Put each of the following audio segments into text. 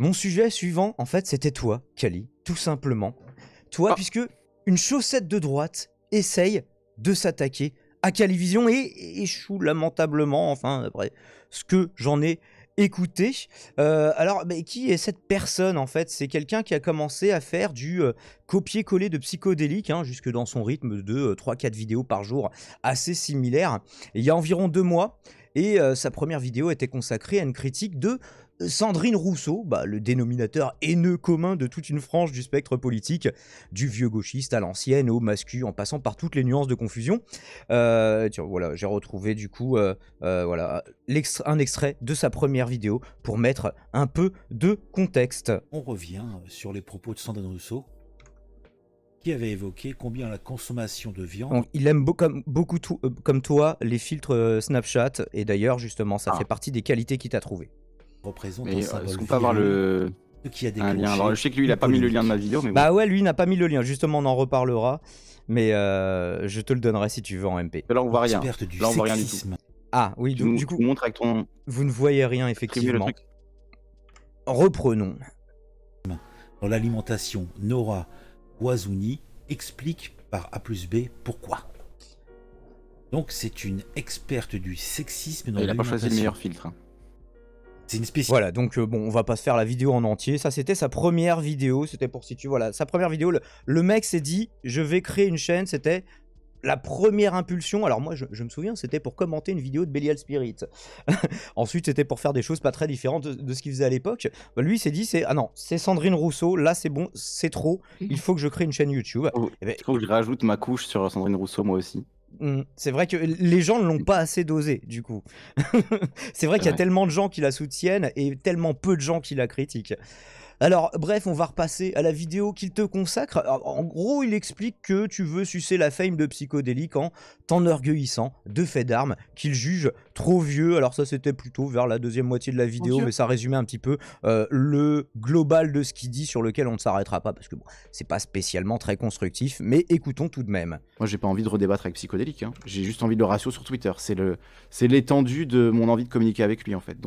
Mon sujet suivant, en fait, c'était toi, Kali, tout simplement. Toi, puisque une chaussette de droite essaye de s'attaquer à Calivision et échoue lamentablement, enfin, après ce que j'en ai écouté. Alors, qui est cette personne, en fait? C'est quelqu'un qui a commencé à faire du copier-coller de psychodélique, hein, jusque dans son rythme de 3-4 vidéos par jour, assez similaire. Et il y a environ 2 mois, et sa première vidéo était consacrée à une critique de Sandrine Rousseau, le dénominateur haineux commun de toute une frange du spectre politique, du vieux gauchiste à l'ancienne, au mascu, en passant par toutes les nuances de confusion. Tiens, voilà, j'ai retrouvé du coup voilà, un extrait de sa première vidéo pour mettre un peu de contexte. On revient sur les propos de Sandrine Rousseau, qui avait évoqué combien la consommation de viande... Donc, il aime beaucoup comme toi les filtres Snapchat, et d'ailleurs justement ça fait partie des qualités qu'il t'a trouvé. Représente un symbole. Est-ce qu'on peut avoir un lien? Alors je sais que lui il a pas mis le lien de ma vidéo, mais bon. Bah ouais, lui il n'a pas mis le lien, justement on en reparlera, mais je te le donnerai si tu veux en MP. Là on voit rien, là on voit rien du tout. Ah oui, du coup, montre avec ton... vous ne voyez rien effectivement. Reprenons. Dans l'alimentation, Nora Wazouni explique par A plus B pourquoi. Donc c'est une experte du sexisme dans l'alimentation. Il a pas choisi le meilleur filtre. C'est une spécialité. Voilà, donc bon, on va pas se faire la vidéo en entier. Ça, c'était sa première vidéo. C'était pour situer, voilà, sa première vidéo. Le mec s'est dit, je vais créer une chaîne. C'était la première impulsion. Alors moi, je me souviens, c'était pour commenter une vidéo de Belial Spirit. Ensuite, c'était pour faire des choses pas très différentes de ce qu'il faisait à l'époque. Lui, il s'est dit, ah non, c'est Sandrine Rousseau. Là, c'est bon, c'est trop. Il faut que je crée une chaîne YouTube. Il faut que je rajoute ma couche sur Sandrine Rousseau, moi aussi. C'est vrai que les gens ne l'ont pas assez dosé, du coup. C'est vrai qu'il y a tellement de gens qui la soutiennent et tellement peu de gens qui la critiquent. Alors, bref, on va repasser à la vidéo qu'il te consacre. Alors, en gros, il explique que tu veux sucer la fame de psychodélique en t'enorgueillissant de faits d'armes qu'il juge trop vieux. Alors ça, c'était plutôt vers la deuxième moitié de la vidéo, mais ça résumait un petit peu le global de ce qu'il dit, sur lequel on ne s'arrêtera pas, parce que bon, c'est pas spécialement très constructif, mais écoutons tout de même. Moi, j'ai pas envie de redébattre avec psychodélique, hein. J'ai juste envie de le ratio sur Twitter. C'est l'étendue de mon envie de communiquer avec lui, en fait.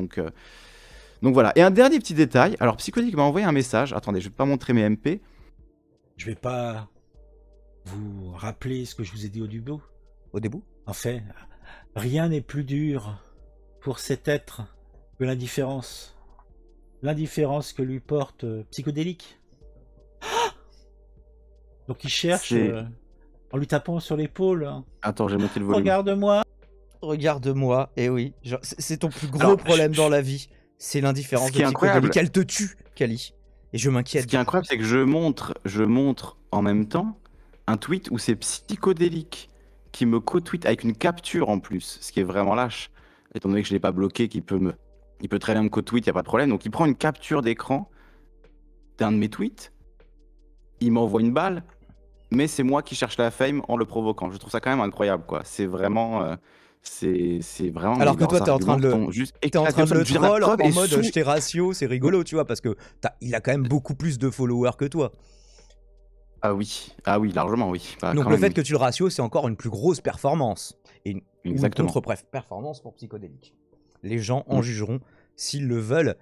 Donc voilà. Et un dernier petit détail. Alors, Psychodélique m'a envoyé un message. Attendez, je vais pas montrer mes MP. Je vais pas vous rappeler ce que je vous ai dit au début. Au début? En fait, rien n'est plus dur pour cet être que l'indifférence. L'indifférence que lui porte Psychodélique. Donc il cherche en lui tapant sur l'épaule. Attends, j'ai monté le volume. Regarde-moi. Regarde-moi. Et oui, c'est ton plus gros problème dans la vie. C'est l'indifférence de Psychodélique. Elle te tue, Kali. Et je m'inquiète. Ce qui est incroyable, c'est que je montre en même temps un tweet où c'est Psychodélique qui me co-tweet avec une capture en plus, ce qui est vraiment lâche. Étant donné que je ne l'ai pas bloqué, il peut très bien me co-tweet, il n'y a pas de problème. Donc il prend une capture d'écran d'un de mes tweets, il m'envoie une balle, mais c'est moi qui cherche la fame en le provoquant. Je trouve ça quand même incroyable, quoi. C'est vraiment... c'est vraiment... Alors que toi, t'es en train de le troll en mode je t'ai ratio, c'est rigolo, tu vois, parce que il a quand même beaucoup plus de followers que toi. Ah oui, largement, oui. Donc le fait que tu le ratio, c'est encore une plus grosse performance. Et une contre-performance pour Psychodélique. Les gens en jugeront s'ils le veulent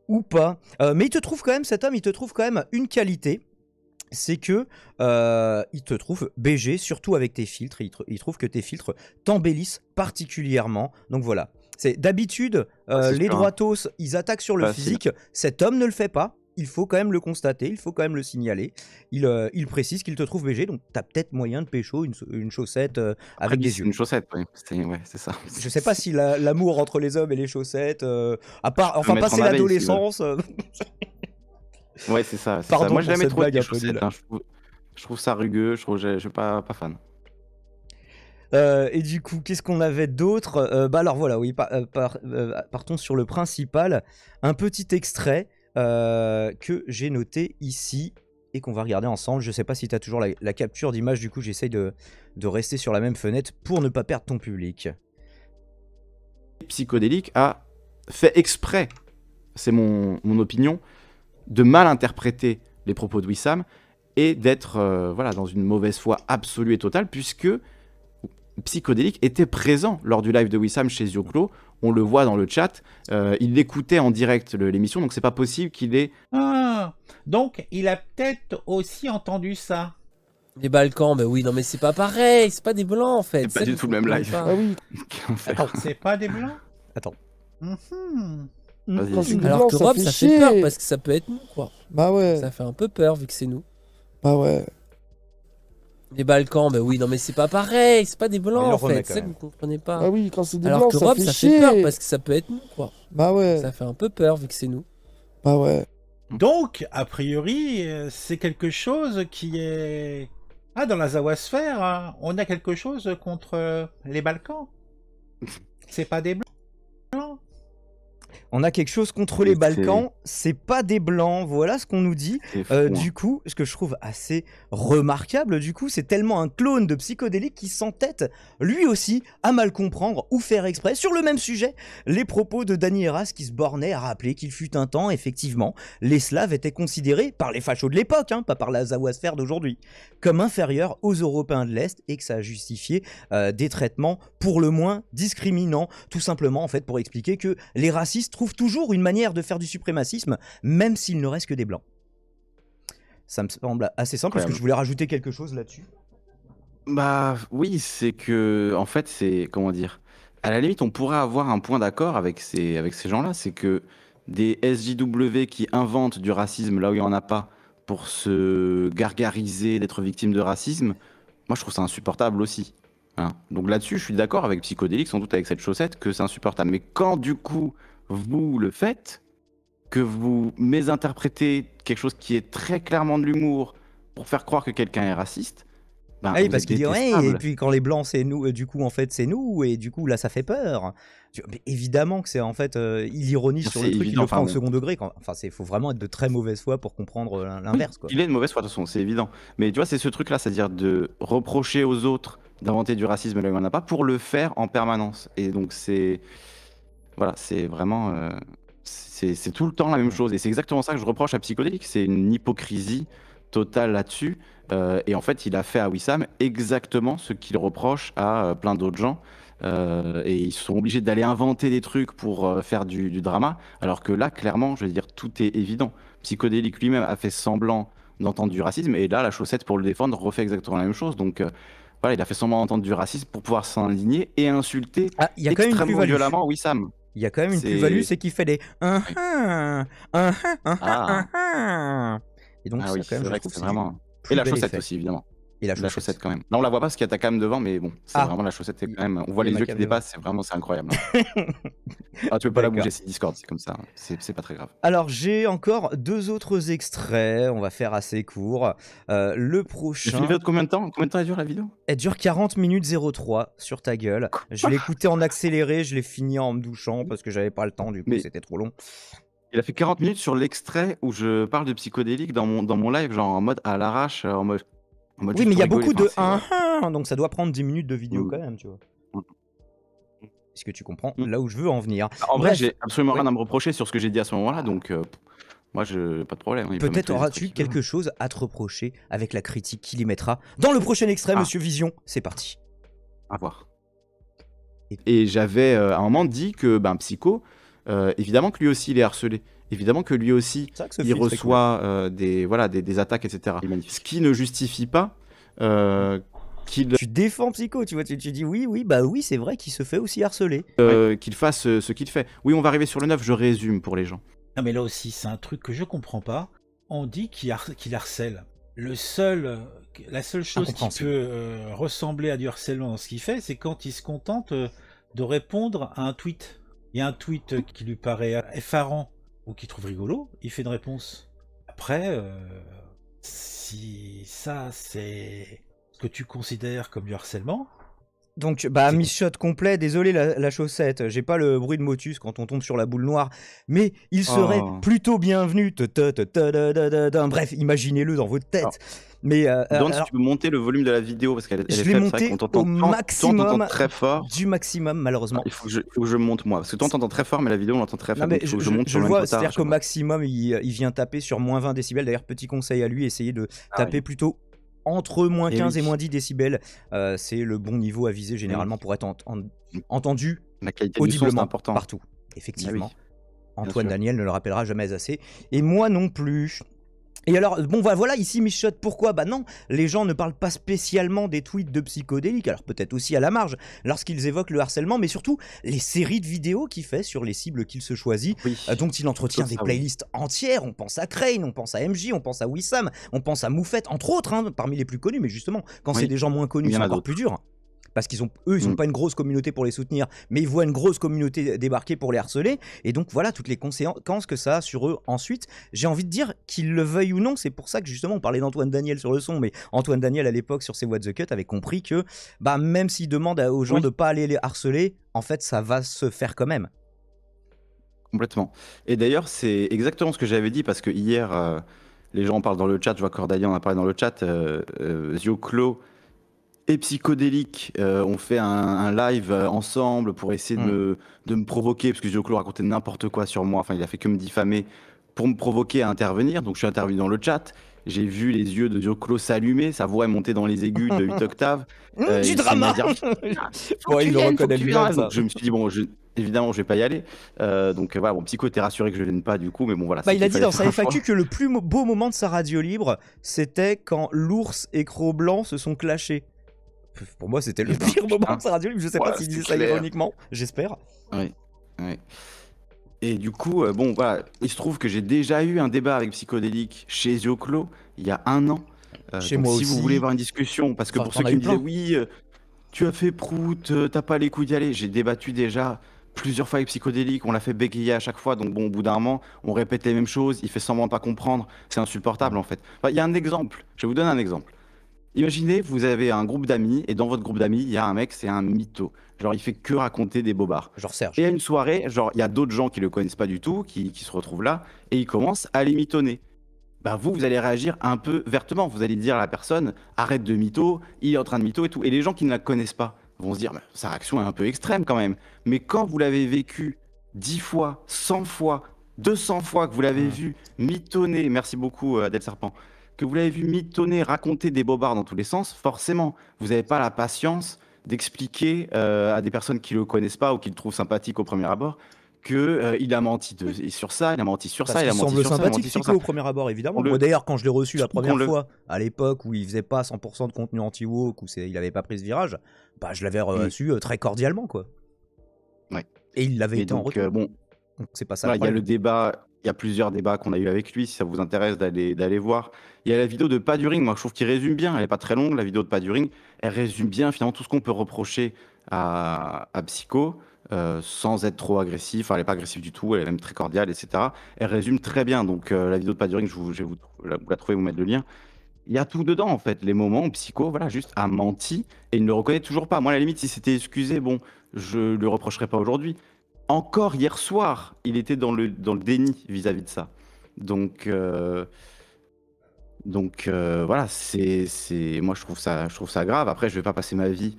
ou pas. Mais il te trouve quand même, cet homme, il te trouve quand même une qualité. C'est que il te trouve BG, surtout avec tes filtres. Il trouve que tes filtres t'embellissent particulièrement. Donc voilà. D'habitude, les droitos, ils attaquent sur le physique. Cet homme ne le fait pas. Il faut quand même le constater, il faut quand même le signaler. Il précise qu'il te trouve BG, donc t'as peut-être moyen de pécho une chaussette avec des yeux. Une chaussette, oui. C'est ça. Je sais pas si l'amour entre les hommes et les chaussettes, à part, enfin passer l'adolescence. Ouais, c'est ça. Pardon, moi, je l'aimais trop les chaussettes. Hein. Je trouve ça rugueux. Je suis pas fan. Et du coup, qu'est-ce qu'on avait d'autre? Alors voilà, oui, partons sur le principal. Un petit extrait que j'ai noté ici et qu'on va regarder ensemble. Je sais pas si tu as toujours la capture d'image, du coup, j'essaye de rester sur la même fenêtre pour ne pas perdre ton public. Psychodélique a fait exprès, c'est mon opinion, de mal interpréter les propos de Wissam et d'être dans une mauvaise foi absolue et totale, puisque Psychodélique était présent lors du live de Wissam chez Zioclo. on le voit dans le chat, il écoutait en direct l'émission, donc c'est pas possible qu'il ait... Ah, donc il a peut-être aussi entendu ça. Les Balkans, mais oui, non mais c'est pas pareil, c'est pas des blancs en fait. C'est pas du tout le même live. Pas. Ah oui. Quel enfer. Attends, c'est pas des blancs? Attends. Mhm. Vas-y. Quand c'est des Alors blancs, que ça Rob, fait ça chier. fait peur parce que ça peut être nous quoi. Bah ouais. Ça fait un peu peur vu que c'est nous. Bah ouais. Les Balkans, mais oui, non mais c'est pas pareil, c'est pas des Il blancs le en remet fait, quand c'est ça que même. vous comprenez pas. Ah oui, quand c'est des Alors blancs, que ça Rob, fait ça chier. fait peur parce que ça peut être nous quoi. Bah ouais. Ça fait un peu peur vu que c'est nous. Bah ouais. Donc, a priori, c'est quelque chose qui est... Ah, dans la Zawasphère, hein, on a quelque chose contre les Balkans. C'est pas des blancs. On a quelque chose contre les C'est- Balkans, c'est pas des blancs, voilà ce qu'on nous dit. C'est fou, hein. Du coup, ce que je trouve assez remarquable, du coup, c'est tellement un clone de Psychodélique qui s'entête, lui aussi, à mal comprendre ou faire exprès, sur le même sujet, les propos de Danny Heras qui se bornait à rappeler qu'il fut un temps, effectivement, les Slaves étaient considérés, par les fachos de l'époque, hein, pas par la Zawasphère d'aujourd'hui, comme inférieurs aux Européens de l'Est et que ça a justifié des traitements pour le moins discriminants, tout simplement, en fait, pour expliquer que les racistes trouvent toujours une manière de faire du suprémacisme, même s'il ne reste que des blancs. Ça me semble assez simple. Est-ce que Incroyable. je voulais rajouter quelque chose là-dessus? Bah oui, c'est que, en fait, c'est, comment dire, à la limite, on pourrait avoir un point d'accord avec ces gens-là, c'est que des SJW qui inventent du racisme là où il n'y en a pas pour se gargariser d'être victime de racisme, moi je trouve ça insupportable aussi. Hein. Donc là-dessus, je suis d'accord avec Psychodélique, sans doute avec cette chaussette, que c'est insupportable. Mais quand du coup, vous le faites, que vous mésinterprétez quelque chose qui est très clairement de l'humour pour faire croire que quelqu'un est raciste, ben, Ah oui, vous parce êtes qu'il dit ouais, et détestable. puis quand les blancs c'est nous, du coup en fait c'est nous, et du coup là ça fait peur. Mais évidemment que c'est en fait, il ironise sur C'est le truc, il évident, le prend au enfin, second degré. Enfin, faut vraiment être de très mauvaise foi pour comprendre l'inverse, quoi. Il est de mauvaise foi, de toute façon, c'est évident. Mais tu vois, c'est ce truc-là, c'est-à-dire de reprocher aux autres d'inventer du racisme là où il n'y en a pas pour le faire en permanence. Et donc, c'est. Voilà, c'est vraiment. C'est tout le temps la même chose. Et c'est exactement ça que je reproche à Psychodélique. C'est une hypocrisie totale là-dessus. Et en fait, il a fait à Wissam exactement ce qu'il reproche à plein d'autres gens. Et ils sont obligés d'aller inventer des trucs pour faire du drama. Alors que là, clairement, je veux dire, tout est évident. Psychodélique lui-même a fait semblant d'entendre du racisme. Et là, la chaussette, pour le défendre, refait exactement la même chose. Donc. Voilà, il a fait semblant d'entendre du racisme pour pouvoir s'indigner et insulter Ah, il y a quand même une extrêmement plus-value. violemment Wissam. Il y a quand même une C'est- plus-value, c'est qu'il fait des Ah. Et donc Ah ça, oui, quand c'est même, je vrai que trouve c'est c'est vraiment. du Et la plus bel chaussette effet. aussi, évidemment. Et la La chaussette. chaussette quand même. Là, on la voit pas parce qu'il y a ta cam devant, mais bon, c'est Ah. vraiment la chaussette, c'est quand même. On voit Il y a les ma yeux qui cam devant. dépassent, c'est incroyable. Ah, tu peux pas la D'accord. bouger, c'est Discord, c'est comme ça. C'est pas très grave. Alors j'ai encore 2 autres extraits, on va faire assez court. Le J'ai fait prochain, une vidéo de combien de temps? Combien de temps elle dure la vidéo? elle dure 40 minutes 03 sur ta gueule. Je l'ai écouté en accéléré, je l'ai fini en me douchant parce que j'avais pas le temps, du coup Mais- c'était trop long. Il a fait 40 minutes sur l'extrait où je parle de Psychodélique dans mon live, genre en mode à l'arrache, en mode. Oui, juste mais il y a pour beaucoup rigoler. de Enfin, donc ça doit prendre 10 minutes de vidéo Mm. quand même, tu vois. Mm. Est-ce que tu comprends Mm. là où je veux en venir? En vrai, Bref, j'ai absolument oui. rien à me reprocher sur ce que j'ai dit à ce moment-là, donc moi, pas de problème. Il peut mettre Peut-être tous les auras-tu extraits qu'il veut. quelque chose à te reprocher avec la critique qu'il y mettra dans le prochain extrait, Ah. Monsieur Vision. C'est parti. À voir. Et- Et j'avais à un moment dit que Psycho, évidemment que lui aussi il est harcelé. Évidemment que lui aussi C'est vrai que ce il film, c'est cool. reçoit des attaques, etc. Ce qui ne justifie pas qu'il Tu défends Psycho, tu vois, tu dis oui, bah oui, c'est vrai qu'il se fait aussi harceler. qu'il fasse ce qu'il fait. Oui, on va arriver sur le 9, je résume pour les gens. Non, mais là aussi, c'est un truc que je comprends pas. On dit qu'il harcèle. La seule chose qui Incompréhensible. peut ressembler à du harcèlement dans ce qu'il fait, c'est quand il se contente de répondre à un tweet. Il y a un tweet qui lui paraît effarant ou qu'il trouve rigolo, il fait une réponse. Après, si ça c'est ce que tu considères comme du harcèlement, Donc, bah, C'est- miss shot complet, désolé la chaussette, j'ai pas le bruit de Motus quand on tombe sur la boule noire, mais il serait Oh. plutôt bienvenu. Bref, imaginez-le dans votre tête. Mais Don, si alors, tu peux monter le volume de la vidéo parce qu'elle est je faible, l'ai c'est vrai monté qu'on t'entend au maximum. t'entends très fort. du maximum, malheureusement. Il faut que je monte moi parce que toi t'entends très fort mais la vidéo on l'entend très Non, faible. mais Donc, il faut que je je monte je sur le le vois, même quota à c'est-à-dire chaque qu'au fois. maximum, il vient taper sur moins 20 décibels. D'ailleurs, petit conseil à lui, essayez de taper plutôt entre moins Eh 15 et oui. moins 10 décibels. C'est le bon niveau à viser généralement pour être entendu La qualité du son, c'est audiblement important. partout, Ah effectivement. oui, bien Antoine sûr. Daniel ne le rappellera jamais assez. Et moi non plus. Et alors, bon, voilà, ici, Michotte, pourquoi? Bah non, les gens ne parlent pas spécialement des tweets de psychodéliques, alors peut-être aussi à la marge, lorsqu'ils évoquent le harcèlement, mais surtout les séries de vidéos qu'il fait sur les cibles qu'il se choisit, Oui, dont il entretient sauf des ça, oui. playlists entières. On pense à Crane, on pense à MJ, on pense à Wissam, on pense à Moufette, entre autres, hein, parmi les plus connus, mais justement, quand c'est Oui, des gens moins il connus, y c'est en a encore d'autres. plus dur. Parce qu'ils ont, eux, ils n'ont Mm. pas une grosse communauté pour les soutenir, mais ils voient une grosse communauté débarquer pour les harceler. Et donc voilà toutes les conséquences que ça a sur eux ensuite. J'ai envie de dire qu'ils le veuillent ou non, c'est pour ça que justement on parlait d'Antoine Daniel sur le son, mais Antoine Daniel à l'époque sur ses What the Cut avait compris que bah, même s'il demande aux gens Oui. de pas aller les harceler, en fait ça va se faire quand même. Complètement. Et d'ailleurs, c'est exactement ce que j'avais dit parce que hier, les gens en parlent dans le chat. Je vois Cordalia en a parlé dans le chat. Zioclo et Psychodélique ont fait un live ensemble pour essayer de me provoquer parce que Zioclo racontait n'importe quoi sur moi. Enfin, il a fait que me diffamer pour me provoquer à intervenir. Donc, je suis intervenu dans le chat. J'ai vu les yeux de Zioclo s'allumer, sa voix est montée dans les aigus de 8 octaves. Du Il s'est mis drama. à dire, Putain, faut Bon, que tu il le viennes, faut que reconnaît tu lui-même, viennes. ça. Donc, je me suis dit, bon, évidemment, je vais pas y aller. Donc voilà, bon, Psycho était rassuré que je vienne pas du coup, mais bon voilà. Bah, il a c'était- dit dans fallait sa faire un FAQ que le plus beau moment de sa radio libre, c'était quand l'ours et Cro-Blanc se sont clashés. Pour moi, c'était le Putain, pire moment putain. de sa radio libre. Je sais Ouais, pas s'il c'est disait ça clair. ironiquement, j'espère. Oui, oui. Et du coup, bon, voilà, il se trouve que j'ai déjà eu un débat avec Psychodélique chez Zioclo il y a 1 an. Chez Donc moi si vous aussi. voulez avoir une discussion, parce que Enfin, pour t'en ceux as qui eu me disaient, plein. oui, tu as fait prout, t'as pas les couilles d'y aller, j'ai débattu déjà plusieurs fois avec Psychodélique, on l'a fait bégayer à chaque fois, donc bon, au bout d'un moment, on répète les mêmes choses, il fait semblant de pas comprendre, c'est insupportable en fait. Enfin, il y a un exemple, je vais vous donner un exemple. Imaginez, vous avez un groupe d'amis, et dans votre groupe d'amis, il y a un mec, c'est un mytho. Genre, il fait que raconter des bobards. Genre Serge. Et à une soirée, genre, il y a d'autres gens qui le connaissent pas du tout, qui se retrouvent là, et ils commencent à les mitonner. Bah vous allez réagir un peu vertement. Vous allez dire à la personne, arrête de mytho, il est en train de mytho et tout. Et les gens qui ne la connaissent pas vont se dire, bah, sa réaction est un peu extrême quand même. Mais quand vous l'avez vécu 10 fois, 100 fois, 200 fois, que vous l'avez vu mitonner, merci beaucoup Adèle Serpent, que vous l'avez vu mitonner, raconter des bobards dans tous les sens, forcément, vous n'avez pas la patience d'expliquer à des personnes qui le connaissent pas ou qui le trouvent sympathique au premier abord que il a menti sur ça, il a menti sur Parce ça, il a qu'il menti semble sur ça, il a sympathique, menti sur Psycho, ça. au premier abord, évidemment. On le- Moi, d'ailleurs, quand je l'ai reçu la Surtout qu'on première le- fois, à l'époque où il faisait pas 100% de contenu anti-woke, où il avait pas pris ce virage, bah, je l'avais reçu très cordialement, quoi. Ouais. Et il l'avait Et été en donc, retour. bon, Donc, c'est pas ça voilà, le il y a le problème. débat, il y a plusieurs débats qu'on a eu avec lui, si ça vous intéresse d'aller voir. Il y a la vidéo de Pas du Ring, moi je trouve qu'il résume bien, elle est pas très longue, la vidéo de Pas du Ring, elle résume bien finalement tout ce qu'on peut reprocher à Psycho, sans être trop agressif, enfin, elle est pas agressive du tout, elle est même très cordiale, etc. Elle résume très bien, donc la vidéo de Pas du Ring, je vais vous la trouver, vous mettre le lien. Il y a tout dedans en fait, les moments où Psycho, voilà, juste a menti et il ne le reconnaît toujours pas. Moi, à la limite, si c'était excusé, bon, je le reprocherais pas aujourd'hui. Encore hier soir, il était dans le déni vis-à-vis de ça. Donc, voilà, moi je trouve ça grave. Après, je vais pas passer ma vie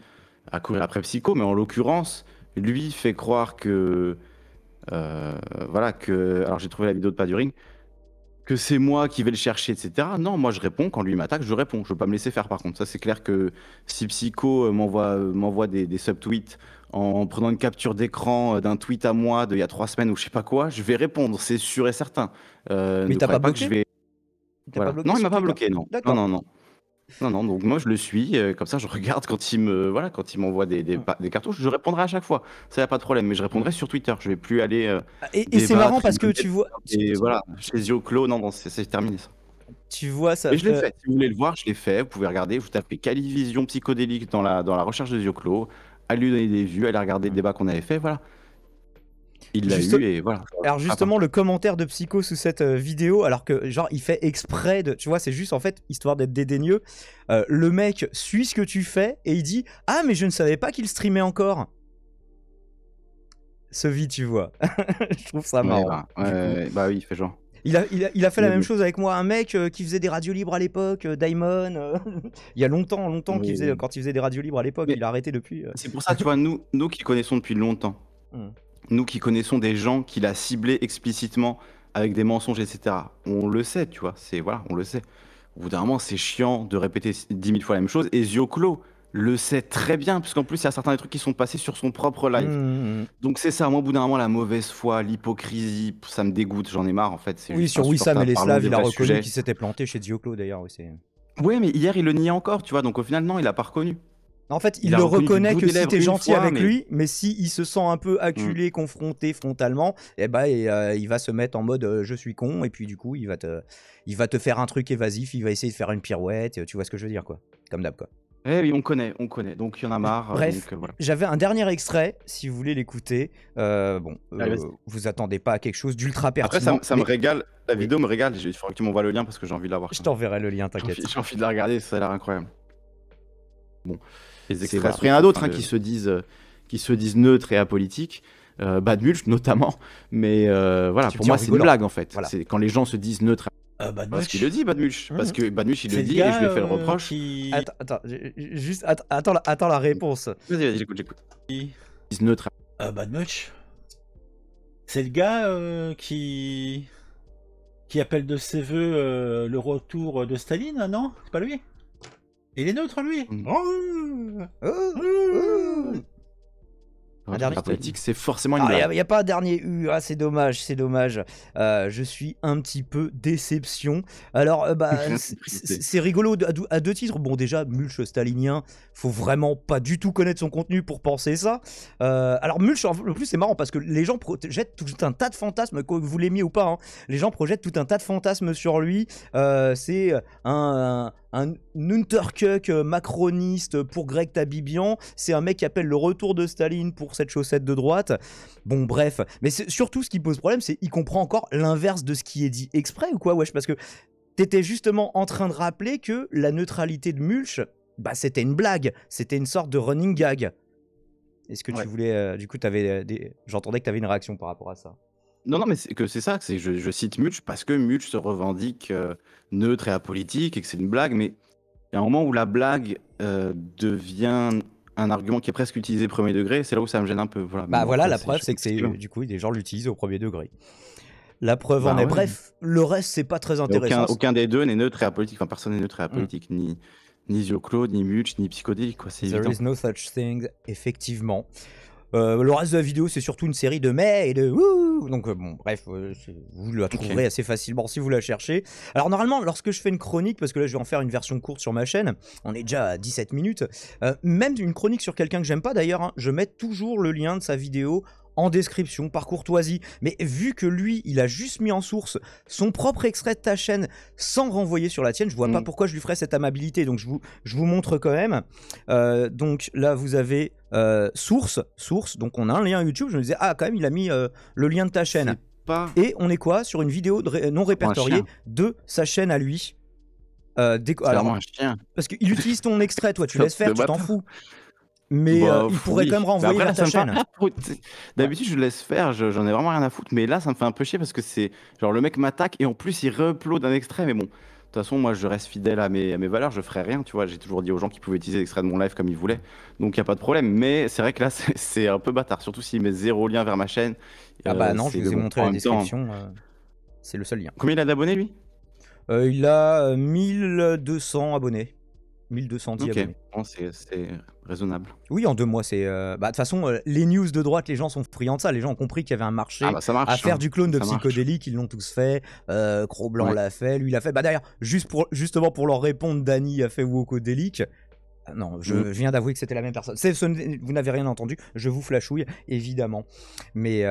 à courir après Psycho, mais en l'occurrence, lui fait croire que, voilà, que, alors j'ai trouvé la vidéo de Pas du Ring, que c'est moi qui vais le chercher, etc. Non, moi je réponds, quand lui m'attaque, je réponds. Je veux pas me laisser faire par contre. Ça, c'est clair que si Psycho m'envoie des subtweets en prenant une capture d'écran d'un tweet à moi d'il y a 3 semaines ou je sais pas quoi, je vais répondre, c'est sûr et certain. Ne t'as croyez pas que je bloqué vais. Il t'a Voilà. pas bloqué Non, il sur m'a pas Twitter bloqué, non. D'accord. Non, donc moi je le suis, comme ça je regarde quand il m'envoie des cartouches, je répondrai à chaque fois, ça y a pas de problème, mais je répondrai sur Twitter, je vais plus aller Et c'est débattre, marrant parce que rigoler, et voilà, chez Zioclo, non, c'est terminé ça. tu vois ça. Mais je l'ai fait, si vous voulez le voir, je l'ai fait, vous pouvez regarder, vous tapez Calivision psychodélique dans la recherche de Zioclo, allez lui donner des vues, allez regarder le débat qu'on avait fait, voilà. Il l'a eu et voilà. Alors justement, le commentaire de Psycho sous cette vidéo, alors que genre il fait exprès de, tu vois, c'est juste en fait histoire d'être dédaigneux. Le mec suit ce que tu fais et il dit ah mais je ne savais pas qu'il streamait encore. Ce vit, tu vois. Je trouve ça marrant. Bah oui, il fait genre. Il a fait la Mais même bon. chose avec moi, un mec qui faisait des radios libres à l'époque, Daimon. Il y a longtemps Oui, qu'il faisait, oui. quand il faisait des radios libres à l'époque, Mais il a arrêté depuis. C'est pour ça, tu vois, nous qui connaissons depuis longtemps, nous qui connaissons des gens qu'il a ciblés explicitement avec des mensonges, etc., on le sait, tu vois, voilà, on le sait. Au bout d'un moment, c'est chiant de répéter 10 000 fois la même chose. Et Zioclo le sait très bien, puisqu'en plus, il y a certains des trucs qui sont passés sur son propre live. Donc c'est ça, moi, au bout d'un moment, la mauvaise foi, l'hypocrisie, ça me dégoûte, j'en ai marre, en fait. C'est Oui, juste sur Wissam et insupportable. les Parlons Slaves, des il a vrais reconnu sujets. qu'il s'était planté chez Dioclo d'ailleurs. Oui, Ouais, mais hier, il le niait encore, tu vois, donc au final, non, il a pas reconnu. en fait, Il il a le reconnu du reconnaît bout que des si lèvres t'es une gentil fois, avec mais- lui, mais si il se sent un peu acculé, confronté frontalement, eh ben, il va se mettre en mode je suis con, et puis du coup, il va te faire un truc évasif, il va essayer de faire une pirouette, tu vois ce que je veux dire, quoi. Comme d'hab, quoi. Eh oui, on connaît, donc il y en a marre. Bref, donc, voilà. j'avais un dernier extrait, si vous voulez l'écouter. Allez, vas-y. Vous attendez pas à quelque chose d'ultra Après, pertinent. ça me mais régale, la vidéo me régale, il faudra que tu m'envoies le lien parce que j'ai envie de la voir. je t'enverrai le lien, J'ai t'inquiète. envie, j'ai envie de la regarder, ça a l'air incroyable. Bon, les C'est extraits vrai. sont Après, il y en a d'autres enfin, hein, qui se disent neutres et apolitiques. Bad Mulch notamment. Mais voilà, Tu pour dis en moi, c'est une rigolant. blague en fait. Voilà. C'est quand les gens se disent neutres. Bad Parce Match. qu'il le dit, Bad Mulch. Parce que Bad Mulch, il C'est le le dit gars, et je lui ai fait le reproche. qui... Attends, juste attends la réponse. Vas-y, j'écoute. Ils disent neutres. Bad Match. C'est le gars qui appelle de ses voeux le retour de Staline, non? C'est pas lui? Il est neutre, lui. Un dernier. La politique, c'est forcément une Ah, blague. il n'y a pas un dernier U, ah, c'est dommage. Je suis un petit peu déception. Alors, c'est rigolo à deux titres. Bon, déjà, Mulch stalinien, faut vraiment pas du tout connaître son contenu pour penser ça. Alors, Mulch, en plus, c'est marrant parce que les gens projettent tout un tas de fantasmes, que vous l'aimiez ou pas. Hein. Les gens projettent tout un tas de fantasmes sur lui. C'est un Unterkuk macroniste pour Greg Tabibian. C'est un mec qui appelle le retour de Staline pour cette chaussette de droite. Bon, bref. Mais surtout, ce qui pose problème, c'est qu'il comprend encore l'inverse de ce qui est dit exprès ou quoi, wesh? Parce que t'étais justement en train de rappeler que la neutralité de Mulch, bah, c'était une blague. C'était une sorte de running gag. Est-ce que tu voulais... du coup, j'entendais que t'avais une réaction par rapport à ça. Non, mais c'est ça, je cite Mulch parce que Mulch se revendique neutre et apolitique et que c'est une blague, mais il y a un moment où la blague devient un argument qui est presque utilisé premier degré, c'est là où ça me gêne un peu. Voilà, Bah mais voilà, après, la preuve, c'est que du coup, des gens l'utilisent au premier degré. La preuve Bah en est. ouais. Bref, le reste, c'est pas très intéressant. Aucun des deux n'est neutre et apolitique, enfin personne n'est neutre et apolitique, ni Zioclo, ni Mulch, ni Psychodélique, quoi, c'est There évident. is no such thing, effectivement. Le reste de la vidéo, c'est surtout une série de mais et de wouh. Donc bon, bref, vous la trouverez assez facilement si vous la cherchez. Alors normalement, lorsque je fais une chronique, parce que là je vais en faire une version courte sur ma chaîne, on est déjà à 17 minutes, même une chronique sur quelqu'un que j'aime pas d'ailleurs, hein, je mets toujours le lien de sa vidéo en description, par courtoisie. Mais vu que lui, il a juste mis en source son propre extrait de ta chaîne sans renvoyer sur la tienne, je vois pas pourquoi je lui ferais cette amabilité. Donc je vous montre quand même. Donc là, vous avez source. Donc on a un lien YouTube. Je me disais, ah quand même, il a mis le lien de ta chaîne. Et on est quoi? Sur une vidéo non répertoriée de sa chaîne à lui. Alors, un chien. Parce qu'il utilise ton extrait, toi, tu laisses faire, tu t'en fous. Mais il pourrait quand même renvoyer vers ta chaîne. D'habitude, je laisse faire, j'en ai vraiment rien à foutre. Mais là, ça me fait un peu chier parce que c'est genre le mec m'attaque et en plus, il re-upload un extrait. Mais bon, de toute façon, moi, je reste fidèle à mes valeurs. Je ferai rien, tu vois. J'ai toujours dit aux gens qu'ils pouvaient utiliser l'extrait de mon live comme ils voulaient. Donc, il n'y a pas de problème. Mais c'est vrai que là, c'est un peu bâtard. Surtout s'il met 0 lien vers ma chaîne. Ah bah non, je vous ai montré la description. C'est le seul lien. Combien il a d'abonnés, lui? Il a 1200 abonnés. 1210 abonnés. Bon, c'est raisonnable. Oui, en 2 mois, c'est... de toute façon, les news de droite, les gens sont friands de ça. Les gens ont compris qu'il y avait un marché à faire du clone de Psychodélique. Ils l'ont tous fait. Cro-Blanc l'a fait. Lui, il l'a fait. Bah d'ailleurs, justement pour leur répondre, Dany a fait Wokodélique. Non, je viens d'avouer que c'était la même personne. Vous n'avez rien entendu. Je vous flashouille, évidemment. Mais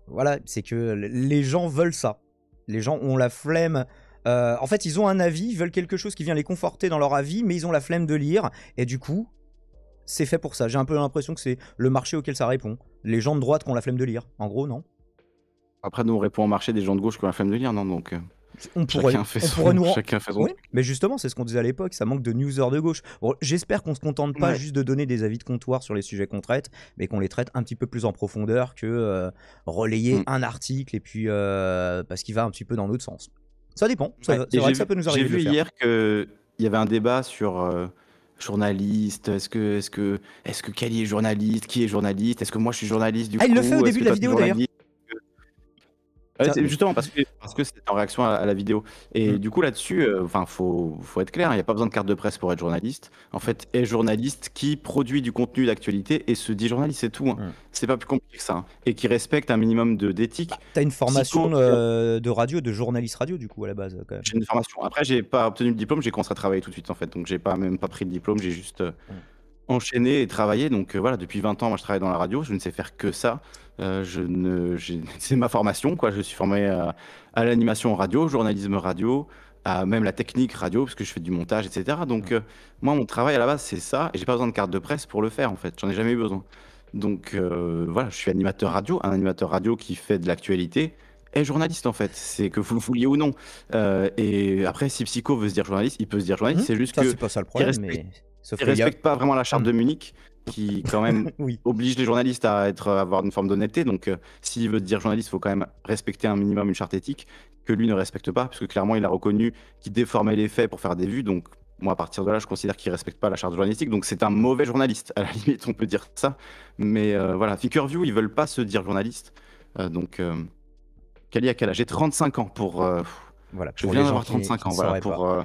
voilà, c'est que les gens veulent ça. Les gens ont la flemme... en fait, ils ont un avis, ils veulent quelque chose qui vient les conforter dans leur avis, mais ils ont la flemme de lire, et du coup, c'est fait pour ça. J'ai un peu l'impression que c'est le marché auquel ça répond. Les gens de droite qui ont la flemme de lire, en gros, non? Après, nous, on répond au marché des gens de gauche qui ont la flemme de lire, non? Donc, chacun fait son truc. Mais justement, c'est ce qu'on disait à l'époque, ça manque de newsers de gauche. Bon, j'espère qu'on se contente pas juste de donner des avis de comptoir sur les sujets qu'on traite, mais qu'on les traite un petit peu plus en profondeur que relayer un article, et puis parce qu'il va un petit peu dans l'autre sens. Ça dépend, c'est vrai que ça peut nous arriver. J'ai vu hier qu'il y avait un débat sur journaliste, est-ce que Kali est journaliste, qui est journaliste, est-ce que moi je suis journaliste du coup, il le fait au début de la vidéo d'ailleurs. Ouais, c'est justement parce que c'est en réaction à la vidéo. Et du coup, là-dessus, faut être clair, il n'y a pas besoin de carte de presse pour être journaliste. En fait, est journaliste qui produit du contenu d'actualité et se dit journaliste, c'est tout. C'est pas plus compliqué que ça. Et qui respecte un minimum d'éthique. T'as une formation de radio, de journaliste radio, du coup, à la base, quand même. J'ai une formation. Après, j'ai pas obtenu le diplôme, j'ai commencé à travailler tout de suite, en fait. Donc, j'ai même pas pris le diplôme, j'ai juste enchaîné et travaillé. Donc, voilà, depuis 20 ans, moi, je travaille dans la radio, je ne sais faire que ça. C'est ma formation, quoi. Je suis formé à l'animation radio, au journalisme radio, à même la technique radio, parce que je fais du montage, etc. Donc, moi, mon travail à la base, c'est ça, et j'ai pas besoin de carte de presse pour le faire, en fait. J'en ai jamais eu besoin. Donc, voilà, je suis animateur radio, un animateur radio qui fait de l'actualité est journaliste, en fait. C'est que vous le vouliez ou non. Et après, si Psycho veut se dire journaliste, il peut se dire journaliste. C'est juste Ça, que c'est pas ça le problème, mais... il respecte pas vraiment la charte de Munich, qui quand même Oui. oblige les journalistes à avoir une forme d'honnêteté. Donc, s'il veut dire journaliste, il faut quand même respecter un minimum une charte éthique que lui ne respecte pas, parce que clairement, il a reconnu qu'il déformait les faits pour faire des vues. Donc, moi, à partir de là, je considère qu'il respecte pas la charte journalistique. Donc, c'est un mauvais journaliste. À la limite, on peut dire ça. Mais voilà, Fickerview, ils veulent pas se dire journaliste. Kali a quel âge? J'ai 35 ans pour. Voilà, je viens d'avoir 35 ans. Voilà, pour.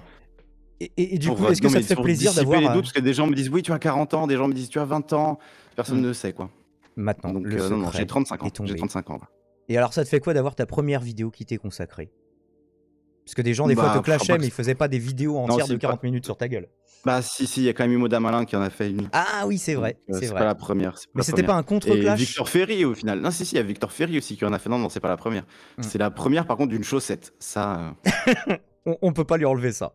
Et du coup, est-ce que ça te fait plaisir d'avoir les doutes, parce que des gens me disent oui, tu as 40 ans, des gens me disent tu as 20 ans, personne ne sait quoi. Maintenant, donc, le secret non, j'ai 35 ans. est tombé. J'ai 35 ans. Là. Et alors, ça te fait quoi d'avoir ta première vidéo qui t'est consacrée? Parce que des gens, des fois, te clashaient, mais ils faisaient pas des vidéos entières de 40 minutes sur ta gueule. Bah, si, il y a quand même eu Moda Malin qui en a fait une. Ah oui, c'est vrai. C'est pas la première. Mais c'était pas un contre-clash? Et Victor Ferry, au final. Non, si, il y a Victor Ferry aussi qui en a fait. Non, c'est pas la première. C'est la première, par contre, d'une chaussette. Ça. On peut pas lui enlever ça.